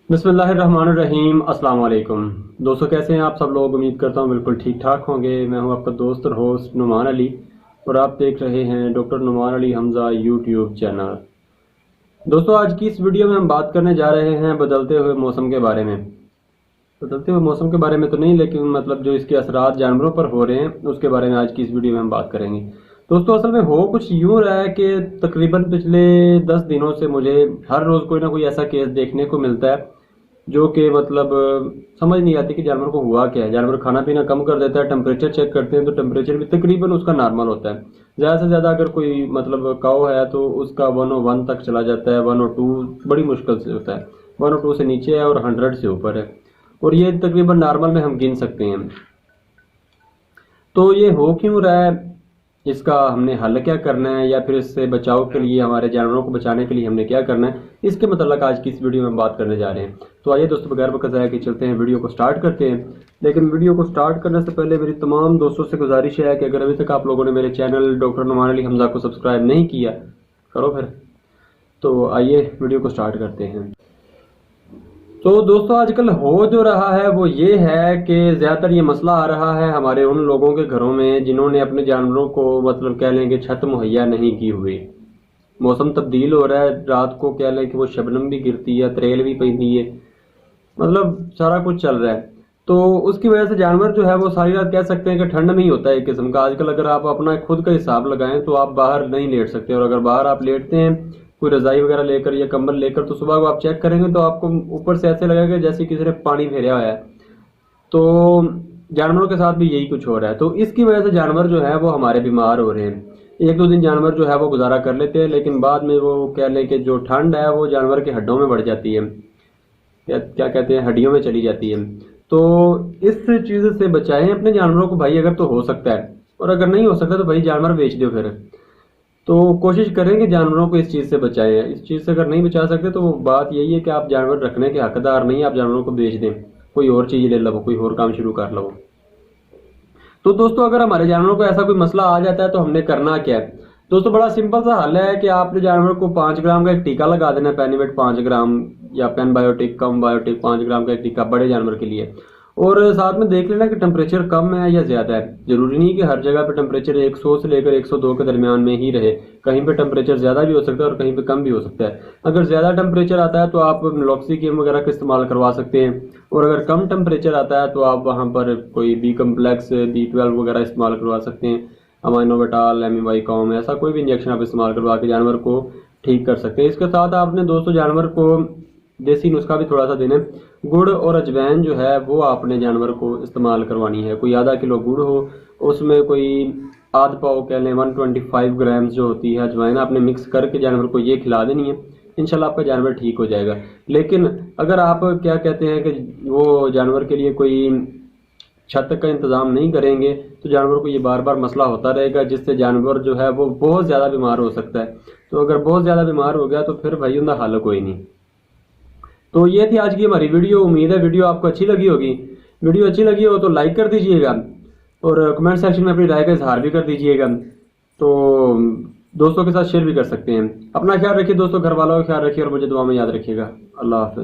बिस्मिल्लाहिर्रहमानिर्रहीम। अस्सलाम वालेकुम दोस्तों, कैसे हैं आप सब लोग। उम्मीद करता हूं बिल्कुल ठीक ठाक होंगे। मैं हूं आपका दोस्त और होस्ट नुमान अली और आप देख रहे हैं doctor Numan Ali Hamza YouTube channel. दोस्तों, आज की इस वीडियो में हम बात करने जा रहे हैं बदलते हुए मौसम के बारे में। बदलते हुए मौसम के बारे में तो नहीं, लेकिन मतलब जो इसके असरात जानवरों पर हो रहे हैं उसके बारे में आज की इस वीडियो में हम बात करेंगे। दोस्तों, असल में हो कुछ यूं रहा है कि तकरीबन पिछले 10 दिनों से मुझे हर रोज कोई ना कोई ऐसा केस देखने को मिलता है जो कि मतलब समझ नहीं आती कि जानवर को हुआ क्या है। जानवर खाना पीना कम कर देता है, टेम्परेचर चेक करते हैं तो टेम्परेचर भी तकरीबन उसका नॉर्मल होता है। ज़्यादा से ज़्यादा अगर कोई मतलब काऊ है तो उसका 101 तक चला जाता है, 102 बड़ी मुश्किल से होता है, 102 से नीचे है और 100 से ऊपर है, और ये तकरीबन नॉर्मल में हम गिन सकते हैं। तो ये हो क्यों रहा है, इसका हमने हल क्या करना है, या फिर इससे बचाव के लिए हमारे जानवरों को बचाने के लिए हमने क्या करना है, इसके मतलब आज की इस वीडियो में हम बात करने जा रहे हैं। तो आइए दोस्तों, बगैर वक्त ज़ाया के चलते हैं, वीडियो को स्टार्ट करते हैं। लेकिन वीडियो को स्टार्ट करने से पहले मेरी तमाम दोस्तों से गुजारिश है कि अगर अभी तक आप लोगों ने मेरे चैनल डॉक्टर नुमान अली हमजा को सब्सक्राइब नहीं किया, करो फिर। तो आइए वीडियो को स्टार्ट करते हैं। तो दोस्तों, आजकल हो जो रहा है वो ये है कि ज़्यादातर ये मसला आ रहा है हमारे उन लोगों के घरों में जिन्होंने अपने जानवरों को मतलब कह लें कि छत मुहैया नहीं की हुई। मौसम तब्दील हो रहा है, रात को कह लें कि वो शबनम भी गिरती है, त्रेल भी पैंदी है, मतलब सारा कुछ चल रहा है। तो उसकी वजह से जानवर जो है वो सारी रात कह सकते हैं कि ठंड में ही होता है एक किस्म का। आजकल अगर आप अपना खुद का हिसाब लगाएं तो आप बाहर नहीं लेट सकते, और अगर बाहर आप लेटते हैं कोई रजाई वगैरह लेकर या कंबल लेकर, तो सुबह को आप चेक करेंगे तो आपको ऊपर से ऐसे लगेगा जैसे किसी ने पानी फेरा हुआ है। तो जानवरों के साथ भी यही कुछ हो रहा है। तो इसकी वजह से जानवर जो है वो हमारे बीमार हो रहे हैं। एक दो दिन जानवर जो है वो गुजारा कर लेते हैं, लेकिन बाद में वो कह लें कि जो ठंड है वो जानवर के हड्डों में बढ़ जाती है, क्या कहते हैं, हड्डियों में चली जाती है। तो इस चीज से बचाएं अपने जानवरों को भाई, अगर तो हो सकता है, और अगर नहीं हो सकता तो भाई जानवर बेच दो फिर। तो कोशिश करें कि जानवरों को इस चीज़ से बचाएं। इस चीज़ से अगर नहीं बचा सकते तो बात यही है कि आप जानवर रखने के हकदार नहीं, आप जानवरों को बेच दें, कोई और चीज़ ले लो, कोई और काम शुरू कर लो। तो दोस्तों, अगर हमारे जानवरों को ऐसा कोई मसला आ जाता है तो हमने करना क्या है। दोस्तों, बड़ा सिंपल सा हल है कि आपने जानवर को 5 ग्राम का एक टीका लगा देना है, पेनिवेट 5 ग्राम या पेन बायोटिक कम बायोटिक 5 ग्राम का एक टीका बड़े जानवर के लिए। और साथ में देख लेना कि टेम्परेचर कम है या ज्यादा है। जरूरी नहीं कि हर जगह पे टेम्परेचर 100 से लेकर 102 के दरमियान में ही रहे, कहीं पे टेम्परेचर ज्यादा भी हो सकता है और कहीं पे कम भी हो सकता है। अगर ज्यादा टेम्परेचर आता है तो आप नॉक्सीकेम वगैरह का इस्तेमाल करवा सकते हैं, और अगर कम टेम्परेचर आता है तो आप वहाँ पर कोई बी कम्प्लेक्स B12 वगैरह इस्तेमाल करवा सकते हैं, अमाइनोवेटाल एमिवाई कॉम, ऐसा कोई भी इंजेक्शन आप इस्तेमाल करवा के जानवर को ठीक कर सकते हैं। इसके साथ आपने दोस्तों जानवर को देसी नुस्खा भी थोड़ा सा देना। गुड़ और अजवाइन जो है वो आपने जानवर को इस्तेमाल करवानी है। कोई आधा किलो गुड़ हो, उसमें कोई आध पाव कह लें 125 ग्राम जो होती है अजवाइन, आपने मिक्स करके जानवर को ये खिला देनी है। इंशाल्लाह आपका जानवर ठीक हो जाएगा। लेकिन अगर आप क्या कहते हैं कि वो जानवर के लिए कोई छत का इंतजाम नहीं करेंगे तो जानवर को ये बार बार मसला होता रहेगा, जिससे जानवर जो है वो बहुत ज़्यादा बीमार हो सकता है। तो अगर बहुत ज़्यादा बीमार हो गया तो फिर भाई उनका हल कोई नहीं। तो ये थी आज की हमारी वीडियो। उम्मीद है वीडियो आपको अच्छी लगी होगी। वीडियो अच्छी लगी हो तो लाइक कर दीजिएगा और कमेंट सेक्शन में अपनी राय का इजहार भी कर दीजिएगा। तो दोस्तों के साथ शेयर भी कर सकते हैं। अपना ख्याल रखिए दोस्तों, घर वालों का ख्याल रखिए और मुझे दुआ में याद रखिएगा। अल्लाह हाफिज।